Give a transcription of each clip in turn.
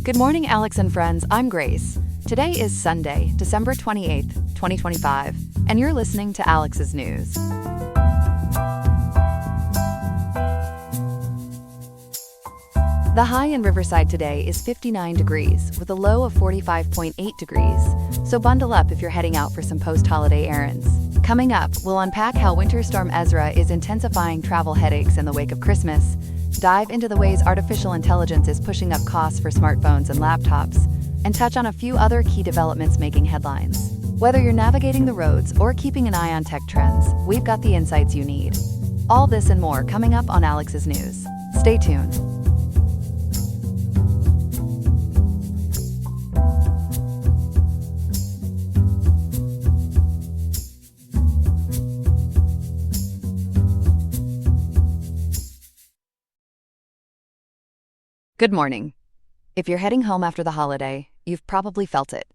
Good morning, Alex and friends. I'm Grace. Today is Sunday, December 28th, 2025, and you're listening to Alex's News. The high in Riverside today is 59 degrees, with a low of 45.8 degrees, so bundle up if you're heading out for some post-holiday errands. Coming up, we'll unpack how Winter Storm Ezra is intensifying travel headaches in the wake of Christmas, dive into the ways artificial intelligence is pushing up costs for smartphones and laptops, and touch on a few other key developments making headlines. Whether you're navigating the roads or keeping an eye on tech trends, we've got the insights you need. All this and more coming up on Alex's News. Stay tuned. Good morning. If you're heading home after the holiday, you've probably felt it.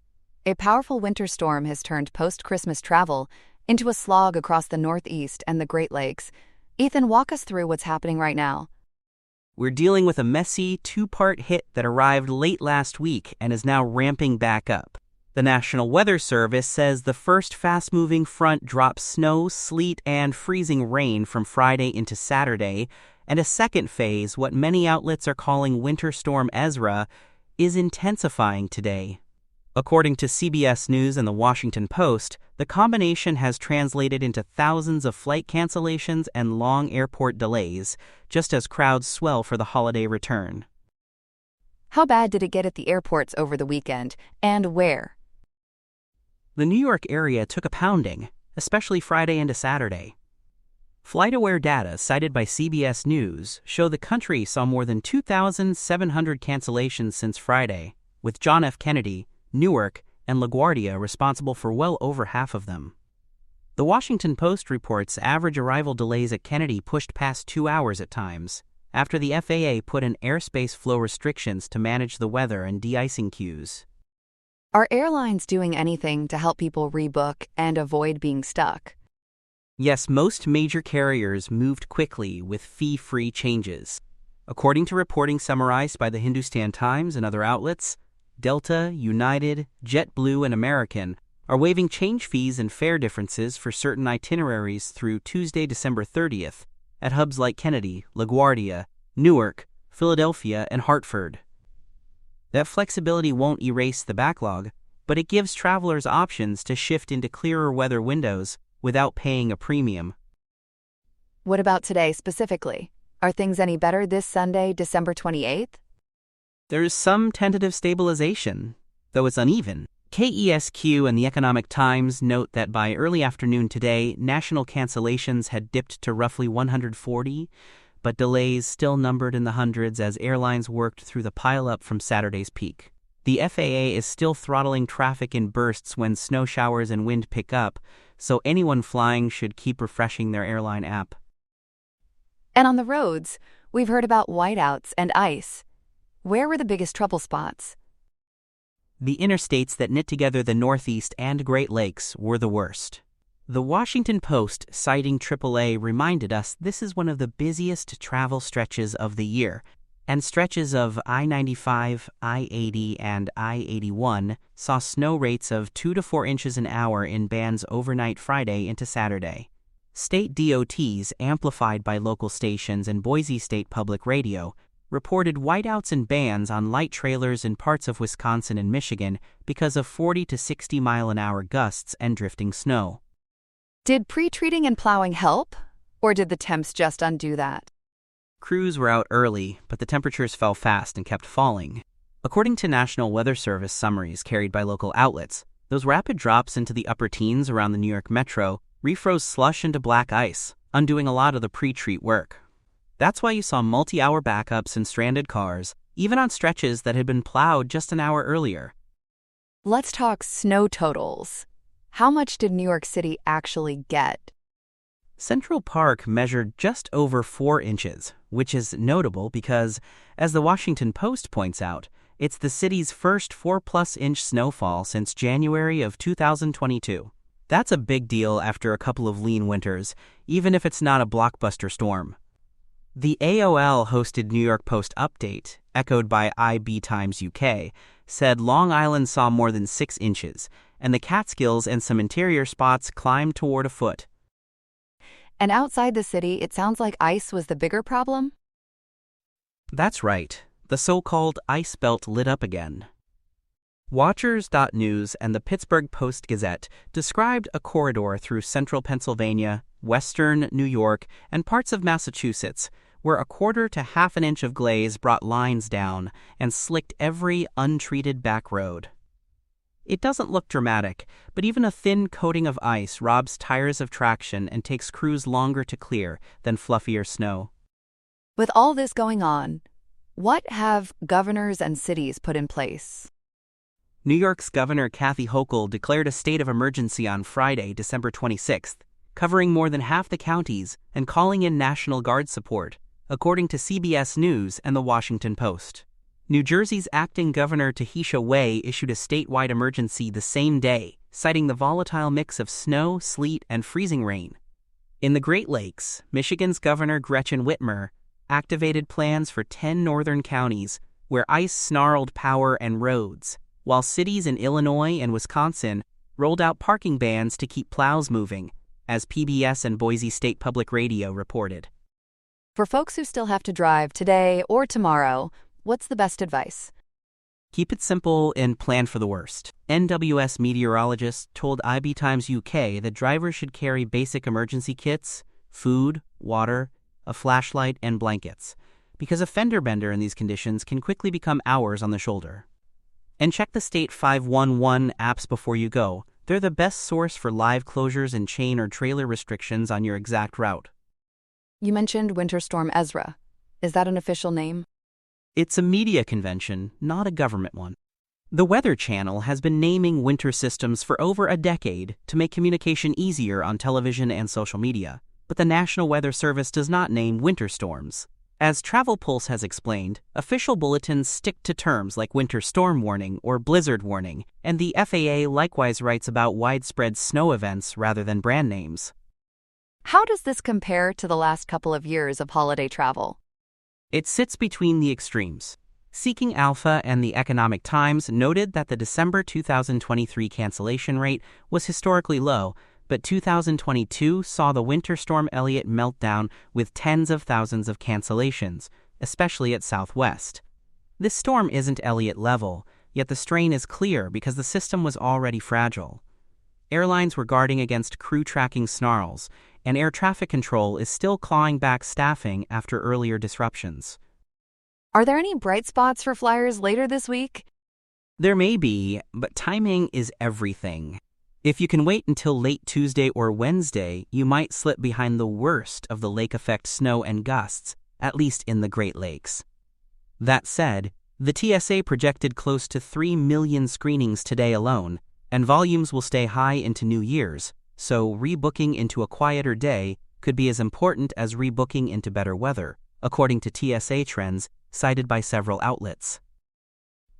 A powerful winter storm has turned post-Christmas travel into a slog across the Northeast and the Great Lakes. Ethan, walk us through what's happening right now. We're dealing with a messy two-part hit that arrived late last week and is now ramping back up. The National Weather Service says the first fast-moving front drops snow, sleet, and freezing rain from Friday into Saturday, and a second phase, what many outlets are calling Winter Storm Ezra, is intensifying today. According to CBS News and the Washington Post, the combination has translated into thousands of flight cancellations and long airport delays, just as crowds swell for the holiday return. How bad did it get at the airports over the weekend, and where? The New York area took a pounding, especially Friday into Saturday. FlightAware data cited by CBS News show the country saw more than 2,700 cancellations since Friday, with John F. Kennedy, Newark, and LaGuardia responsible for well over half of them. The Washington Post reports average arrival delays at Kennedy pushed past 2 hours at times, after the FAA put in airspace flow restrictions to manage the weather and de-icing queues. Are airlines doing anything to help people rebook and avoid being stuck? Yes, most major carriers moved quickly with fee-free changes. According to reporting summarized by the Hindustan Times and other outlets, Delta, United, JetBlue, and American are waiving change fees and fare differences for certain itineraries through Tuesday, December 30th, at hubs like Kennedy, LaGuardia, Newark, Philadelphia, and Hartford. That flexibility won't erase the backlog, but it gives travelers options to shift into clearer weather windows without paying a premium. What about today specifically? Are things any better this Sunday, December 28th? There's some tentative stabilization, though it's uneven. KESQ and the Economic Times note that by early afternoon today, national cancellations had dipped to roughly 140, but delays still numbered in the hundreds as airlines worked through the pileup from Saturday's peak. The FAA is still throttling traffic in bursts when snow showers and wind pick up, so anyone flying should keep refreshing their airline app. And on the roads, we've heard about whiteouts and ice. Where were the biggest trouble spots? The interstates that knit together the Northeast and Great Lakes were the worst. The Washington Post, citing AAA, reminded us this is one of the busiest travel stretches of the year, and stretches of I-95, I-80, and I-81 saw snow rates of 2 to 4 inches an hour in bands overnight Friday into Saturday. State DOTs, amplified by local stations and Boise State Public Radio, reported whiteouts and bans on light trailers in parts of Wisconsin and Michigan because of 40 to 60 mile-an-hour gusts and drifting snow. Did pre-treating and plowing help, or did the temps just undo that? Crews were out early, but the temperatures fell fast and kept falling. According to National Weather Service summaries carried by local outlets, those rapid drops into the upper teens around the New York metro refroze slush into black ice, undoing a lot of the pre-treat work. That's why you saw multi-hour backups and stranded cars, even on stretches that had been plowed just an hour earlier. Let's talk snow totals. How much did New York City actually get? Central Park measured just over 4 inches, which is notable because, as the Washington Post points out, it's the city's first 4-plus-inch snowfall since January of 2022. That's a big deal after a couple of lean winters, even if it's not a blockbuster storm. The AOL-hosted New York Post update echoed by IB Times UK, said Long Island saw more than 6 inches, and the Catskills and some interior spots climbed toward a foot. And outside the city, it sounds like ice was the bigger problem? That's right. The so-called ice belt lit up again. Watchers.news and the Pittsburgh Post-Gazette described a corridor through central Pennsylvania, western New York, and parts of Massachusetts, where a quarter to half an inch of glaze brought lines down and slicked every untreated back road. It doesn't look dramatic, but even a thin coating of ice robs tires of traction and takes crews longer to clear than fluffier snow. With all this going on, what have governors and cities put in place? New York's Governor Kathy Hochul declared a state of emergency on Friday, December 26th, covering more than half the counties and calling in National Guard support, according to CBS News and The Washington Post. New Jersey's acting governor Tahisha Way issued a statewide emergency the same day, citing the volatile mix of snow, sleet, and freezing rain. In the Great Lakes, Michigan's Governor Gretchen Whitmer activated plans for 10 northern counties where ice snarled power and roads, while cities in Illinois and Wisconsin rolled out parking bans to keep plows moving, as PBS and Boise State Public Radio reported. For folks who still have to drive today or tomorrow, what's the best advice? Keep it simple and plan for the worst. NWS meteorologists told IB Times UK that drivers should carry basic emergency kits, food, water, a flashlight, and blankets, because a fender bender in these conditions can quickly become hours on the shoulder. And check the State 511 apps before you go. They're the best source for live closures and chain or trailer restrictions on your exact route. You mentioned Winter Storm Ezra. Is that an official name? It's a media convention, not a government one. The Weather Channel has been naming winter systems for over a decade to make communication easier on television and social media, but the National Weather Service does not name winter storms. As Travel Pulse has explained, official bulletins stick to terms like winter storm warning or blizzard warning, and the FAA likewise writes about widespread snow events rather than brand names. How does this compare to the last couple of years of holiday travel? It sits between the extremes. Seeking Alpha and the Economic Times noted that the December 2023 cancellation rate was historically low, but 2022 saw the Winter Storm Elliott meltdown with tens of thousands of cancellations, especially at Southwest. This storm isn't Elliott level, yet the strain is clear because the system was already fragile. Airlines were guarding against crew tracking snarls, and air traffic control is still clawing back staffing after earlier disruptions. Are there any bright spots for flyers later this week? There may be, but timing is everything. If you can wait until late Tuesday or Wednesday, you might slip behind the worst of the lake effect snow and gusts, at least in the Great Lakes. That said, the TSA projected close to 3 million screenings today alone, and volumes will stay high into New Year's, so rebooking into a quieter day could be as important as rebooking into better weather, according to TSA trends cited by several outlets.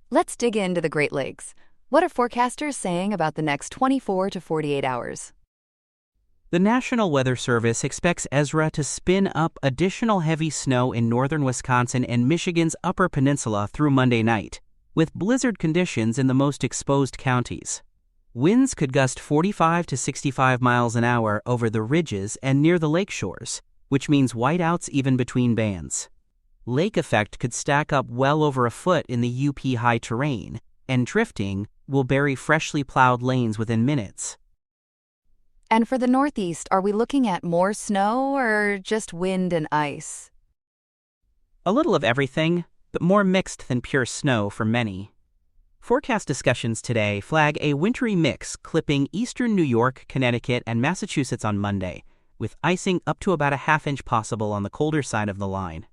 Let's dig into the Great Lakes. What are forecasters saying about the next 24 to 48 hours? The National Weather Service expects Ezra to spin up additional heavy snow in northern Wisconsin and Michigan's Upper Peninsula through Monday night, with blizzard conditions in the most exposed counties. Winds could gust 45 to 65 miles an hour over the ridges and near the lake shores, which means whiteouts even between bands. Lake effect could stack up well over a foot in the UP high terrain, and drifting will bury freshly plowed lanes within minutes. And for the Northeast, are we looking at more snow or just wind and ice? A little of everything, but more mixed than pure snow for many. Forecast discussions today flag a wintry mix clipping eastern New York, Connecticut, and Massachusetts on Monday, with icing up to about a half-inch possible on the colder side of the line.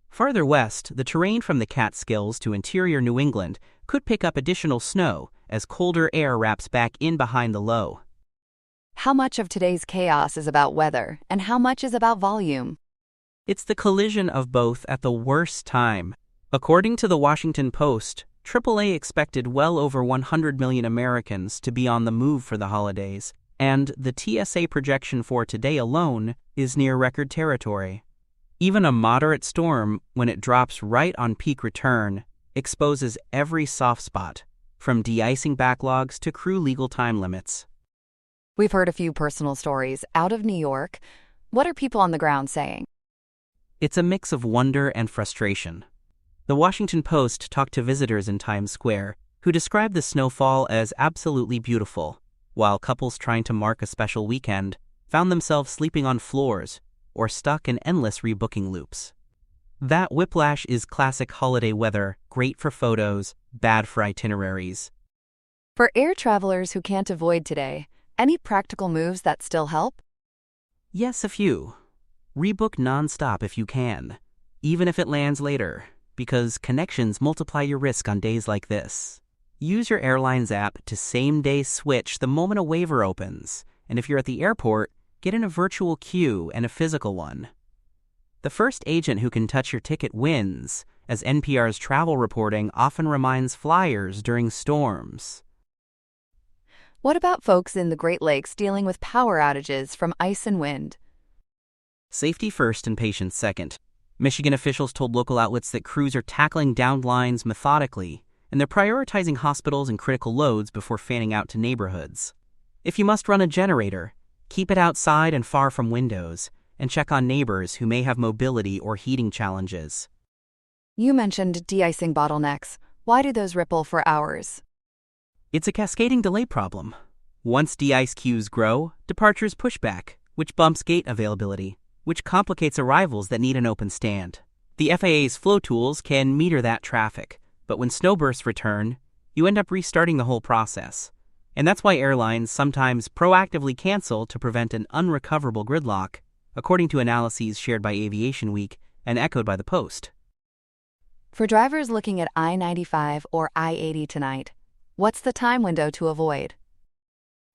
Farther west, the terrain from the Catskills to interior New England could pick up additional snow as colder air wraps back in behind the low. How much of today's chaos is about weather, and how much is about volume? It's the collision of both at the worst time. According to the Washington Post, AAA expected well over 100 million Americans to be on the move for the holidays, and the TSA projection for today alone is near record territory. Even a moderate storm, when it drops right on peak return, exposes every soft spot, from de-icing backlogs to crew legal time limits. We've heard a few personal stories out of New York. What are people on the ground saying? It's a mix of wonder and frustration. The Washington Post talked to visitors in Times Square who described the snowfall as absolutely beautiful, while couples trying to mark a special weekend found themselves sleeping on floors or stuck in endless rebooking loops. That whiplash is classic holiday weather, great for photos, bad for itineraries. For air travelers who can't avoid today, any practical moves that still help? Yes, a few. Rebook nonstop if you can, even if it lands later, because connections multiply your risk on days like this. Use your airline's app to same-day switch the moment a waiver opens, and if you're at the airport, get in a virtual queue and a physical one. The first agent who can touch your ticket wins, as NPR's travel reporting often reminds flyers during storms. What about folks in the Great Lakes dealing with power outages from ice and wind? Safety first and patience second. Michigan officials told local outlets that crews are tackling downed lines methodically, and they're prioritizing hospitals and critical loads before fanning out to neighborhoods. If you must run a generator, keep it outside and far from windows, and check on neighbors who may have mobility or heating challenges. You mentioned de-icing bottlenecks. Why do those ripple for hours? It's a cascading delay problem. Once de-ice queues grow, departures push back, which bumps gate availability, which complicates arrivals that need an open stand. The FAA's flow tools can meter that traffic, but when snowbursts return, you end up restarting the whole process. And that's why airlines sometimes proactively cancel to prevent an unrecoverable gridlock, according to analyses shared by Aviation Week and echoed by the Post. For drivers looking at I-95 or I-80 tonight, what's the time window to avoid?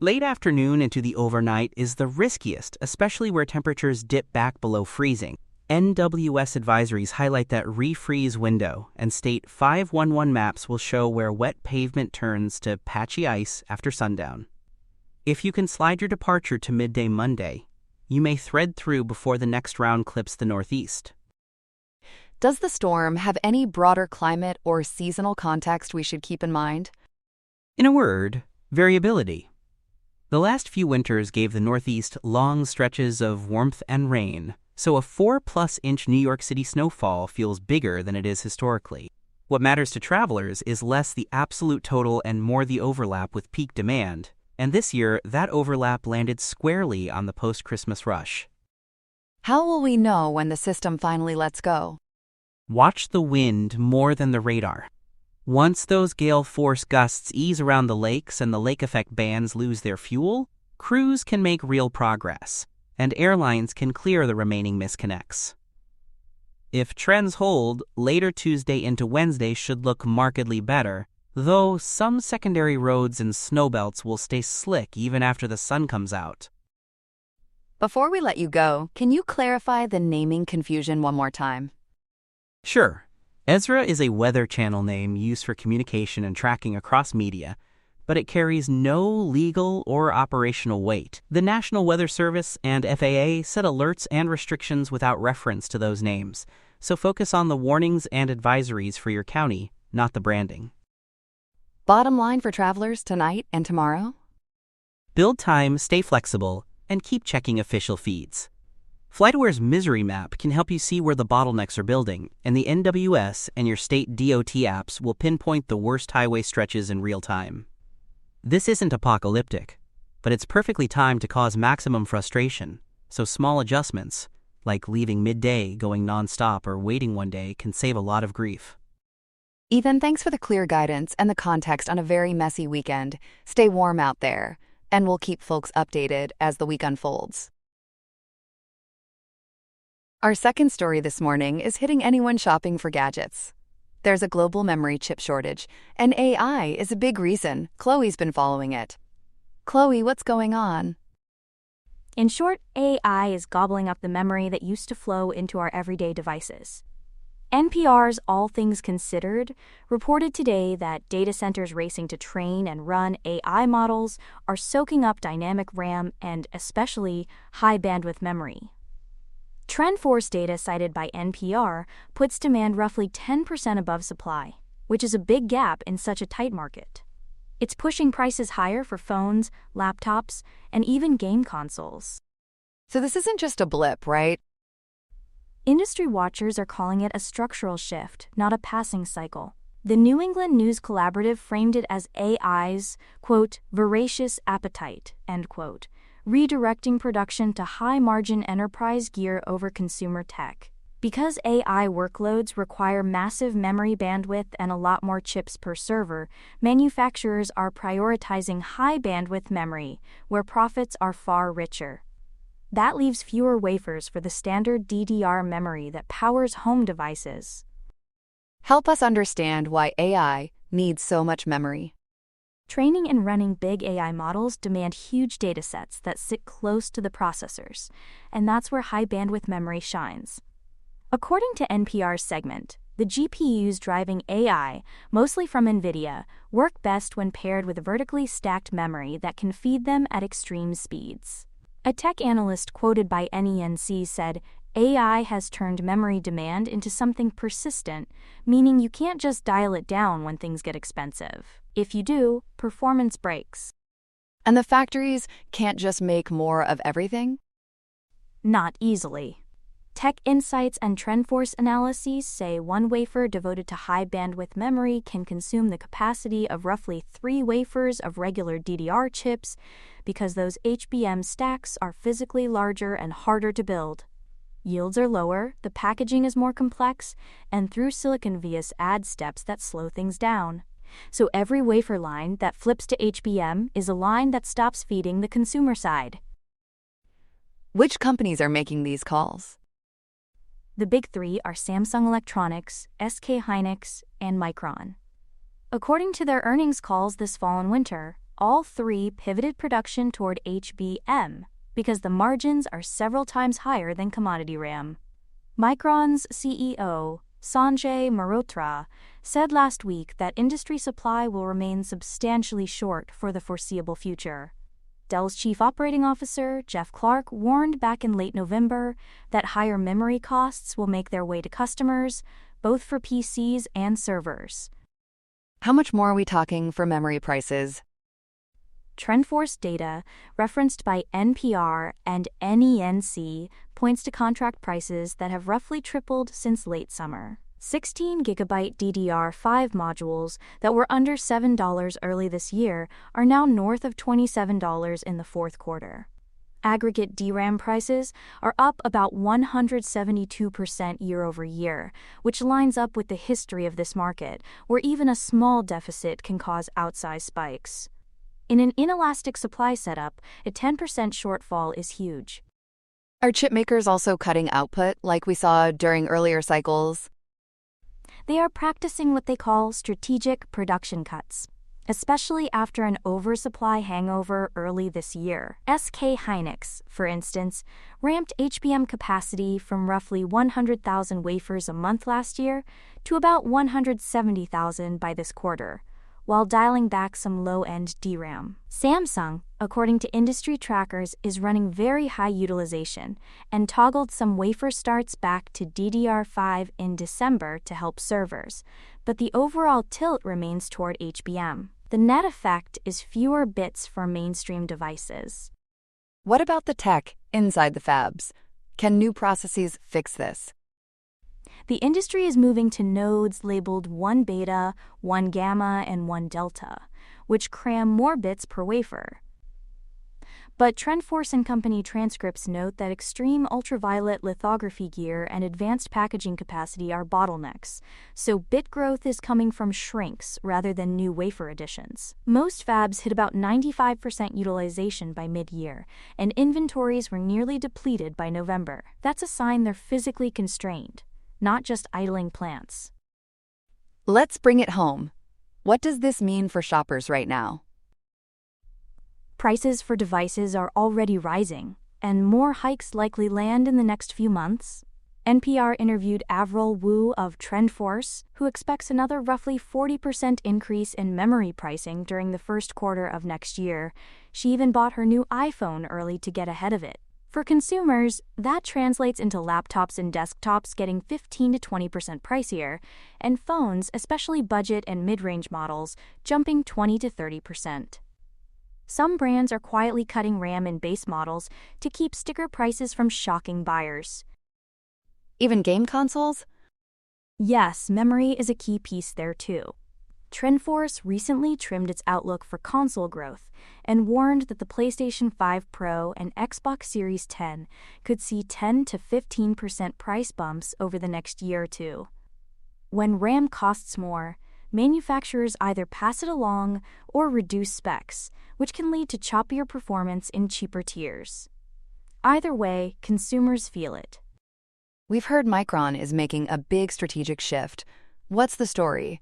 Late afternoon into the overnight is the riskiest, especially where temperatures dip back below freezing. NWS advisories highlight that refreeze window and state 511 maps will show where wet pavement turns to patchy ice after sundown. If you can slide your departure to midday Monday, you may thread through before the next round clips the northeast. Does the storm have any broader climate or seasonal context we should keep in mind? In a word, variability. The last few winters gave the Northeast long stretches of warmth and rain, so a 4+ inch New York City snowfall feels bigger than it is historically. What matters to travelers is less the absolute total and more the overlap with peak demand, and this year that overlap landed squarely on the post-Christmas rush. How will we know when the system finally lets go? Watch the wind more than the radar. Once those gale force gusts ease around the lakes and the lake effect bands lose their fuel, crews can make real progress, and airlines can clear the remaining misconnects. If trends hold, later Tuesday into Wednesday should look markedly better, though some secondary roads and snowbelts will stay slick even after the sun comes out. Before we let you go, can you clarify the naming confusion one more time? Sure. Ezra is a Weather Channel name used for communication and tracking across media, but it carries no legal or operational weight. The National Weather Service and FAA set alerts and restrictions without reference to those names, so focus on the warnings and advisories for your county, not the branding. Bottom line for travelers tonight and tomorrow? Build time, stay flexible, and keep checking official feeds. FlightAware's Misery Map can help you see where the bottlenecks are building, and the NWS and your state DOT apps will pinpoint the worst highway stretches in real time. This isn't apocalyptic, but it's perfectly timed to cause maximum frustration, so small adjustments, like leaving midday, going nonstop, or waiting one day, can save a lot of grief. Ethan, thanks for the clear guidance and the context on a very messy weekend. Stay warm out there, and we'll keep folks updated as the week unfolds. Our second story this morning is hitting anyone shopping for gadgets. There's a global memory chip shortage, and AI is a big reason. Chloe's been following it. Chloe, what's going on? In short, AI is gobbling up the memory that used to flow into our everyday devices. NPR's All Things Considered reported today that data centers racing to train and run AI models are soaking up dynamic RAM and especially high bandwidth memory. TrendForce data cited by NPR puts demand roughly 10% above supply, which is a big gap in such a tight market. It's pushing prices higher for phones, laptops, and even game consoles. So this isn't just a blip, right? Industry watchers are calling it a structural shift, not a passing cycle. The New England News Collaborative framed it as AI's, quote, voracious appetite, end quote, redirecting production to high-margin enterprise gear over consumer tech. Because AI workloads require massive memory bandwidth and a lot more chips per server, manufacturers are prioritizing high-bandwidth memory, where profits are far richer. That leaves fewer wafers for the standard DDR memory that powers home devices. Help us understand why AI needs so much memory. Training and running big AI models demand huge datasets that sit close to the processors, and that's where high-bandwidth memory shines. According to NPR's segment, the GPUs driving AI, mostly from NVIDIA, work best when paired with vertically stacked memory that can feed them at extreme speeds. A tech analyst quoted by NENC said, AI has turned memory demand into something persistent, meaning you can't just dial it down when things get expensive. If you do, performance breaks. And the factories can't just make more of everything? Not easily. Tech Insights and TrendForce analyses say one wafer devoted to high-bandwidth memory can consume the capacity of roughly 3 wafers of regular DDR chips because those HBM stacks are physically larger and harder to build. Yields are lower, the packaging is more complex, and through-silicon vias add steps that slow things down. So every wafer line that flips to HBM is a line that stops feeding the consumer side. Which companies are making these calls? The big three are Samsung Electronics, SK Hynix, and Micron. According to their earnings calls this fall and winter, all three pivoted production toward HBM because the margins are several times higher than commodity RAM. Micron's CEO, Sanjay Mehrotra, said last week that industry supply will remain substantially short for the foreseeable future. Dell's chief operating officer, Jeff Clark, warned back in late November that higher memory costs will make their way to customers, both for PCs and servers. How much more are we talking for memory prices? TrendForce data, referenced by NPR and NENC, points to contract prices that have roughly tripled since late summer. 16GB DDR5 modules that were under $7 early this year are now north of $27 in the fourth quarter. Aggregate DRAM prices are up about 172% year over year, which lines up with the history of this market, where even a small deficit can cause outsized spikes. In an inelastic supply setup, a 10% shortfall is huge. Are chip makers also cutting output like we saw during earlier cycles? They are practicing what they call strategic production cuts, especially after an oversupply hangover early this year. SK Hynix, for instance, ramped HBM capacity from roughly 100,000 wafers a month last year to about 170,000 by this quarter, while dialing back some low-end DRAM. Samsung, according to industry trackers, is running very high utilization and toggled some wafer starts back to DDR5 in December to help servers, but the overall tilt remains toward HBM. The net effect is fewer bits for mainstream devices. What about the tech inside the fabs? Can new processes fix this? The industry is moving to nodes labeled 1 beta, 1 gamma, and 1 delta, which cram more bits per wafer. But TrendForce and Company transcripts note that extreme ultraviolet lithography gear and advanced packaging capacity are bottlenecks, so bit growth is coming from shrinks rather than new wafer additions. Most fabs hit about 95% utilization by mid-year, and inventories were nearly depleted by November. That's a sign they're physically constrained, not just idling plants. Let's bring it home. What does this mean for shoppers right now? Prices for devices are already rising, and more hikes likely land in the next few months. NPR interviewed Avril Wu of TrendForce, who expects another roughly 40% increase in memory pricing during the first quarter of next year. She even bought her new iPhone early to get ahead of it. For consumers, that translates into laptops and desktops getting 15 to 20% pricier, and phones, especially budget and mid-range models, jumping 20 to 30%. Some brands are quietly cutting RAM in base models to keep sticker prices from shocking buyers. Even game consoles? Yes, memory is a key piece there too. TrendForce recently trimmed its outlook for console growth and warned that the PlayStation 5 Pro and Xbox Series X could see 10 to 15% price bumps over the next year or two. When RAM costs more, manufacturers either pass it along or reduce specs, which can lead to choppier performance in cheaper tiers. Either way, consumers feel it. We've heard Micron is making a big strategic shift. What's the story?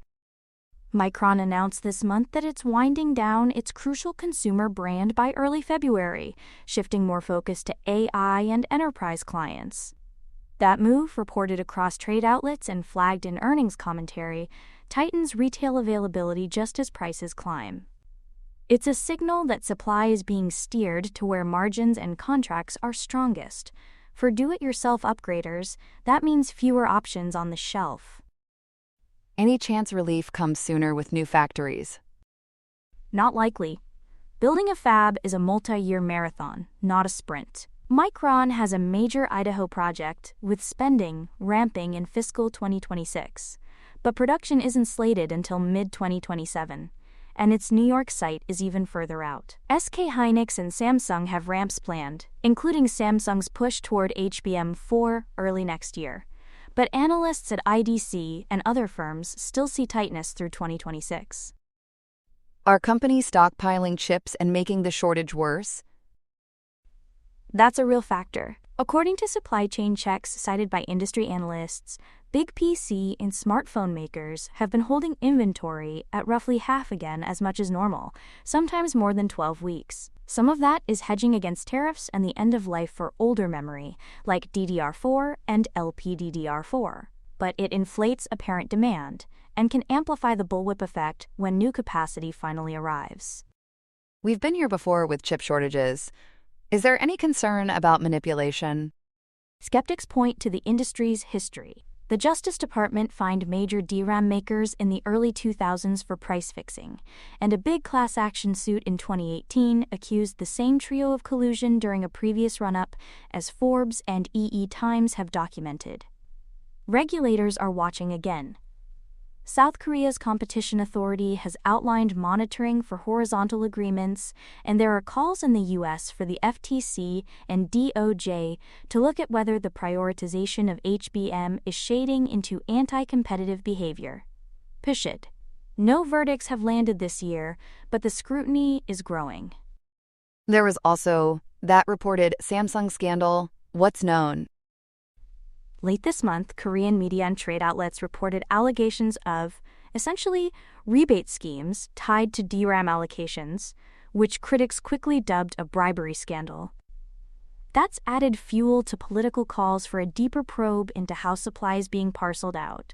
Micron announced this month that it's winding down its crucial consumer brand by early February, shifting more focus to AI and enterprise clients. That move, reported across trade outlets and flagged in earnings commentary, tightens retail availability just as prices climb. It's a signal that supply is being steered to where margins and contracts are strongest. For do-it-yourself upgraders, that means fewer options on the shelf. Any chance relief comes sooner with new factories? Not likely. Building a fab is a multi-year marathon, not a sprint. Micron has a major Idaho project, with spending ramping in fiscal 2026. But production isn't slated until mid-2027, and its New York site is even further out. SK Hynix and Samsung have ramps planned, including Samsung's push toward HBM4 early next year. But analysts at IDC and other firms still see tightness through 2026. Are companies stockpiling chips and making the shortage worse? That's a real factor. According to supply chain checks cited by industry analysts, big PC and smartphone makers have been holding inventory at roughly half again as much as normal, sometimes more than 12 weeks. Some of that is hedging against tariffs and the end of life for older memory, like DDR4 and LPDDR4. But it inflates apparent demand and can amplify the bullwhip effect when new capacity finally arrives. We've been here before with chip shortages. Is there any concern about manipulation? Skeptics point to the industry's history. The Justice Department fined major DRAM makers in the early 2000s for price fixing, and a big class action suit in 2018 accused the same trio of collusion during a previous run-up, as Forbes and EE Times have documented. Regulators are watching again. South Korea's competition authority has outlined monitoring for horizontal agreements, and there are calls in the U.S. for the FTC and DOJ to look at whether the prioritization of HBM is shading into anti-competitive behavior. Pishit. No verdicts have landed this year, but the scrutiny is growing. There was also that reported Samsung scandal. What's known? Late this month, Korean media and trade outlets reported allegations of, essentially, rebate schemes tied to DRAM allocations, which critics quickly dubbed a bribery scandal. That's added fuel to political calls for a deeper probe into how supply is being parceled out.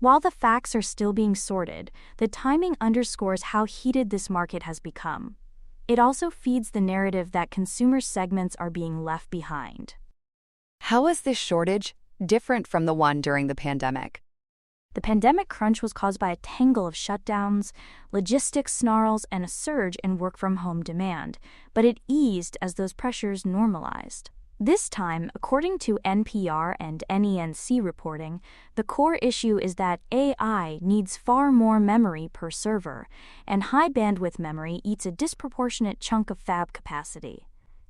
While the facts are still being sorted, the timing underscores how heated this market has become. It also feeds the narrative that consumer segments are being left behind. How is this shortage different from the one during the pandemic? The pandemic crunch was caused by a tangle of shutdowns, logistics snarls, and a surge in work-from-home demand, but it eased as those pressures normalized. This time, according to NPR and NENC reporting, the core issue is that AI needs far more memory per server, and high-bandwidth memory eats a disproportionate chunk of fab capacity.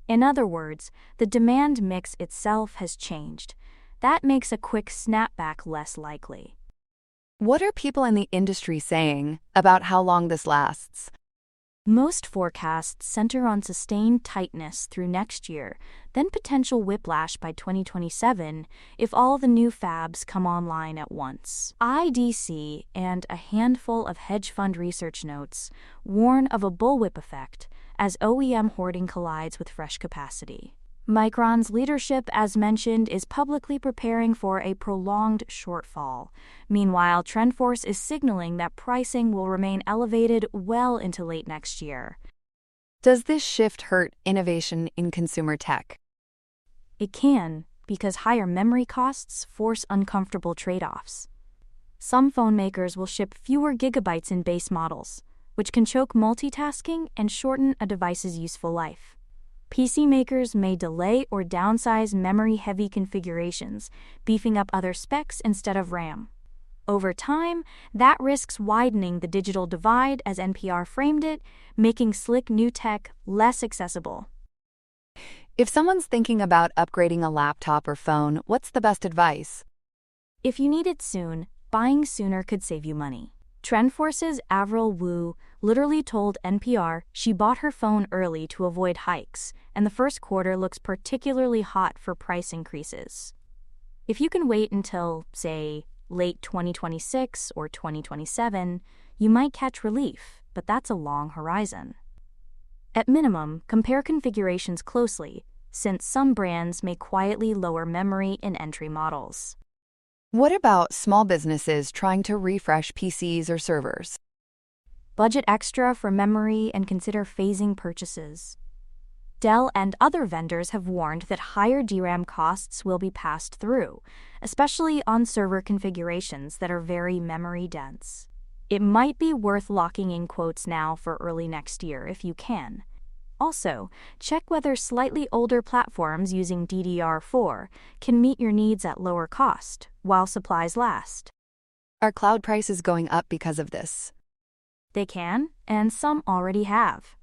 In other words, the demand mix itself has changed. That makes a quick snapback less likely. What are people in the industry saying about how long this lasts? Most forecasts center on sustained tightness through next year, then potential whiplash by 2027 if all the new fabs come online at once. IDC and a handful of hedge fund research notes warn of a bullwhip effect as OEM hoarding collides with fresh capacity. Micron's leadership, as mentioned, is publicly preparing for a prolonged shortfall. Meanwhile, TrendForce is signaling that pricing will remain elevated well into late next year. Does this shift hurt innovation in consumer tech? It can, because higher memory costs force uncomfortable trade-offs. Some phone makers will ship fewer gigabytes in base models, which can choke multitasking and shorten a device's useful life. PC makers may delay or downsize memory-heavy configurations, beefing up other specs instead of RAM. Over time, that risks widening the digital divide, as NPR framed it, making slick new tech less accessible. If someone's thinking about upgrading a laptop or phone, what's the best advice? If you need it soon, buying sooner could save you money. TrendForce's Avril Wu literally told NPR she bought her phone early to avoid hikes, and the first quarter looks particularly hot for price increases. If you can wait until, say, late 2026 or 2027, you might catch relief, but that's a long horizon. At minimum, compare configurations closely, since some brands may quietly lower memory in entry models. What about small businesses trying to refresh PCs or servers? Budget extra for memory and consider phasing purchases. Dell and other vendors have warned that higher DRAM costs will be passed through, especially on server configurations that are very memory dense. It might be worth locking in quotes now for early next year if you can. Also, check whether slightly older platforms using DDR4 can meet your needs at lower cost while supplies last. Are cloud prices going up because of this? They can, and some already have.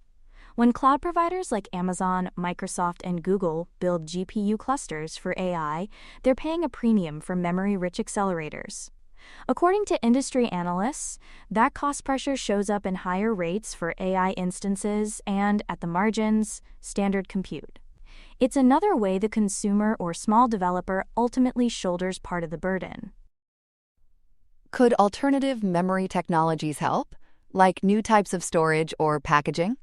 When cloud providers like Amazon, Microsoft, and Google build GPU clusters for AI, they're paying a premium for memory-rich accelerators. According to industry analysts, that cost pressure shows up in higher rates for AI instances and, at the margins, standard compute. It's another way the consumer or small developer ultimately shoulders part of the burden. Could alternative memory technologies help, like new types of storage or packaging?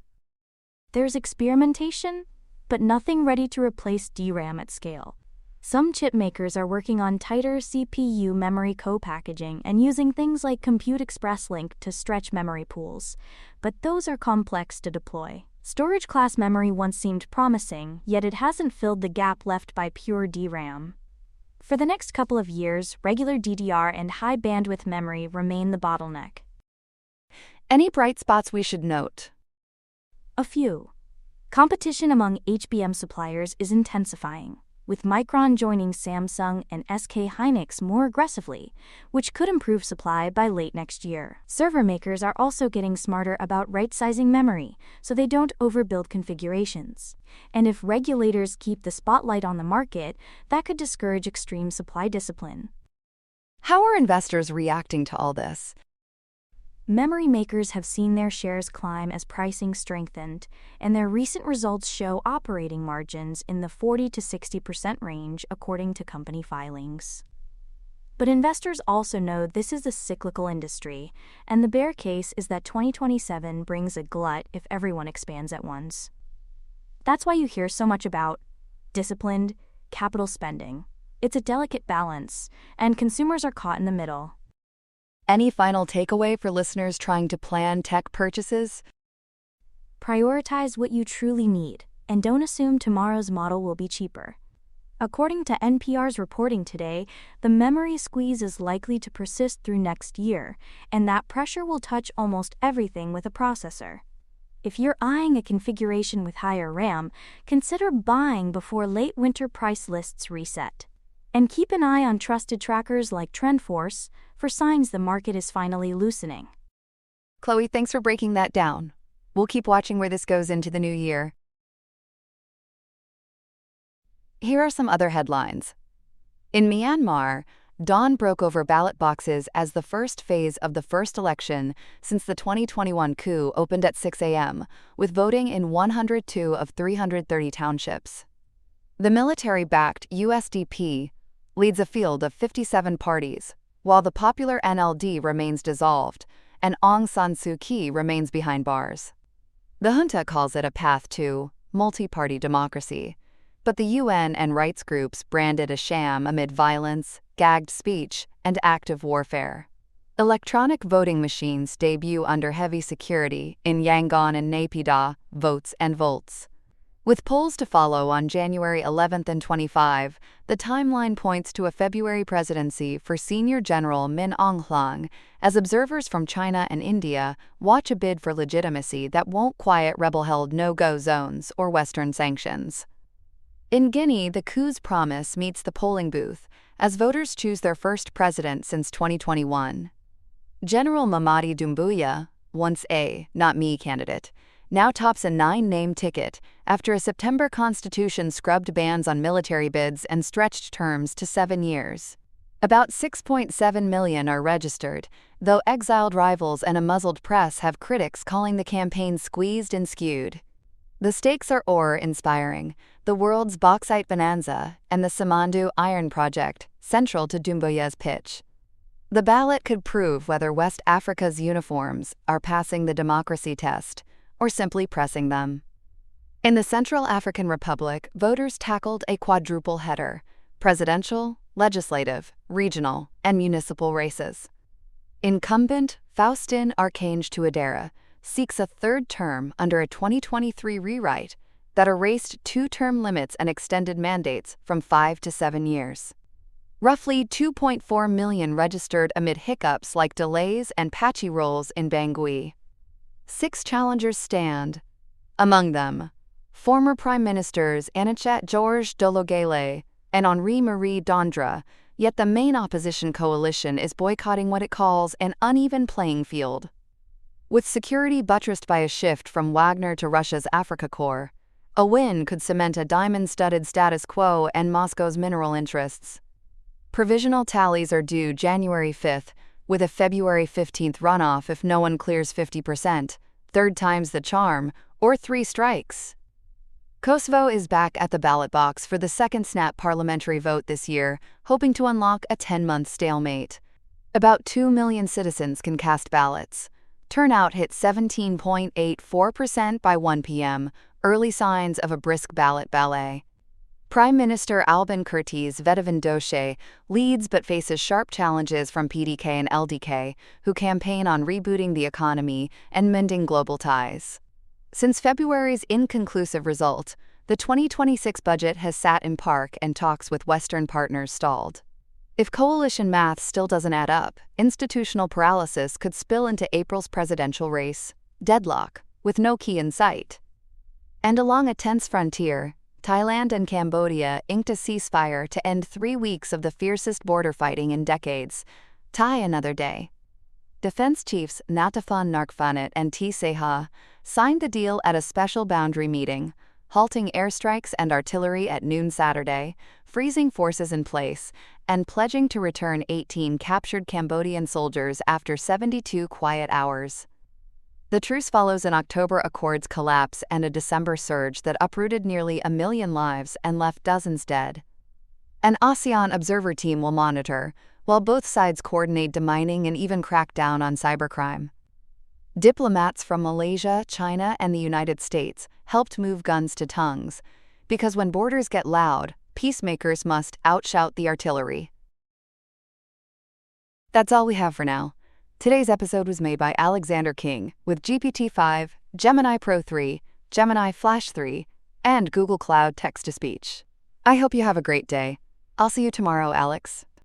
There's experimentation, but nothing ready to replace DRAM at scale. Some chip makers are working on tighter CPU memory co-packaging and using things like Compute Express Link to stretch memory pools, but those are complex to deploy. Storage class memory once seemed promising, yet it hasn't filled the gap left by pure DRAM. For the next couple of years, regular DDR and high bandwidth memory remain the bottleneck. Any bright spots we should note? A few. Competition among HBM suppliers is intensifying, with Micron joining Samsung and SK Hynix more aggressively, which could improve supply by late next year. Server makers are also getting smarter about right-sizing memory so they don't overbuild configurations. And if regulators keep the spotlight on the market, that could discourage extreme supply discipline. How are investors reacting to all this? Memory makers have seen their shares climb as pricing strengthened, and their recent results show operating margins in the 40 to 60% range according to company filings. But investors also know this is a cyclical industry, and the bear case is that 2027 brings a glut if everyone expands at once. That's why you hear so much about disciplined capital spending. It's a delicate balance, and consumers are caught in the middle. Any final takeaway for listeners trying to plan tech purchases? Prioritize what you truly need, and don't assume tomorrow's model will be cheaper. According to NPR's reporting today, the memory squeeze is likely to persist through next year, and that pressure will touch almost everything with a processor. If you're eyeing a configuration with higher RAM, consider buying before late winter price lists reset. And keep an eye on trusted trackers like TrendForce for signs the market is finally loosening. Chloe, thanks for breaking that down. We'll keep watching where this goes into the new year. Here are some other headlines. In Myanmar, dawn broke over ballot boxes as the first phase of the first election since the 2021 coup opened at 6 a.m., with voting in 102 of 330 townships. The military-backed USDP leads a field of 57 parties, while the popular NLD remains dissolved and Aung San Suu Kyi remains behind bars. The junta calls it a path to multi-party democracy, but the UN and rights groups brand it a sham amid violence, gagged speech, and active warfare. Electronic voting machines debut under heavy security in Yangon and Naypyidaw, votes and volts. With polls to follow on January 11th and 25, the timeline points to a February presidency for Senior General Min Aung Hlaing, as observers from China and India watch a bid for legitimacy that won't quiet rebel-held no-go zones or Western sanctions. In Guinea, the coup's promise meets the polling booth, as voters choose their first president since 2021. General Mamadi Doumbouya, once a not me candidate, now tops a 9-name ticket after a September constitution scrubbed bans on military bids and stretched terms to 7 years. About 6.7 million are registered, though exiled rivals and a muzzled press have critics calling the campaign squeezed and skewed. The stakes are awe-inspiring: the world's bauxite bonanza and the Samandu iron project, central to Doumbouya's pitch. The ballot could prove whether West Africa's uniforms are passing the democracy test, or simply pressing them. In the Central African Republic, voters tackled a quadruple header: presidential, legislative, regional, and municipal races. Incumbent Faustin Archange Touadéra seeks a third term under a 2023 rewrite that erased 2-term limits and extended mandates from 5 to 7 years. Roughly 2.4 million registered amid hiccups like delays and patchy rolls in Bangui. 6 challengers stand. Among them, former Prime Ministers Anichette Georges Dologuele and Henri-Marie Dondra, yet the main opposition coalition is boycotting what it calls an uneven playing field. With security buttressed by a shift from Wagner to Russia's Africa Corps, a win could cement a diamond-studded status quo and Moscow's mineral interests. Provisional tallies are due January 5th, with a February 15th runoff if no one clears 50%, third time's the charm, or 3 strikes. Kosovo is back at the ballot box for the second snap parliamentary vote this year, hoping to unlock a 10-month stalemate. About 2 million citizens can cast ballots. Turnout hit 17.84% by 1 p.m., early signs of a brisk ballot ballet. Prime Minister Albin Kurti's Vetivan leads but faces sharp challenges from PDK and LDK, who campaign on rebooting the economy and mending global ties. Since February's inconclusive result, the 2026 budget has sat in park and talks with Western partners stalled. If coalition math still doesn't add up, institutional paralysis could spill into April's presidential race, deadlock, with no key in sight. And along a tense frontier, Thailand and Cambodia inked a ceasefire to end 3 weeks of the fiercest border fighting in decades. Thai another day. Defense chiefs Natafan Narkfanit and T. Seha signed the deal at a special boundary meeting, halting airstrikes and artillery at noon Saturday, freezing forces in place, and pledging to return 18 captured Cambodian soldiers after 72 quiet hours. The truce follows an October Accords collapse and a December surge that uprooted nearly 1 million lives and left dozens dead. An ASEAN observer team will monitor, while both sides coordinate demining and even crack down on cybercrime. Diplomats from Malaysia, China, and the United States helped move guns to tongues, because when borders get loud, peacemakers must outshout the artillery. That's all we have for now. Today's episode was made by Alexander King with GPT-5, Gemini Pro 3, Gemini Flash 3, and Google Cloud Text-to-Speech. I hope you have a great day. I'll see you tomorrow, Alex.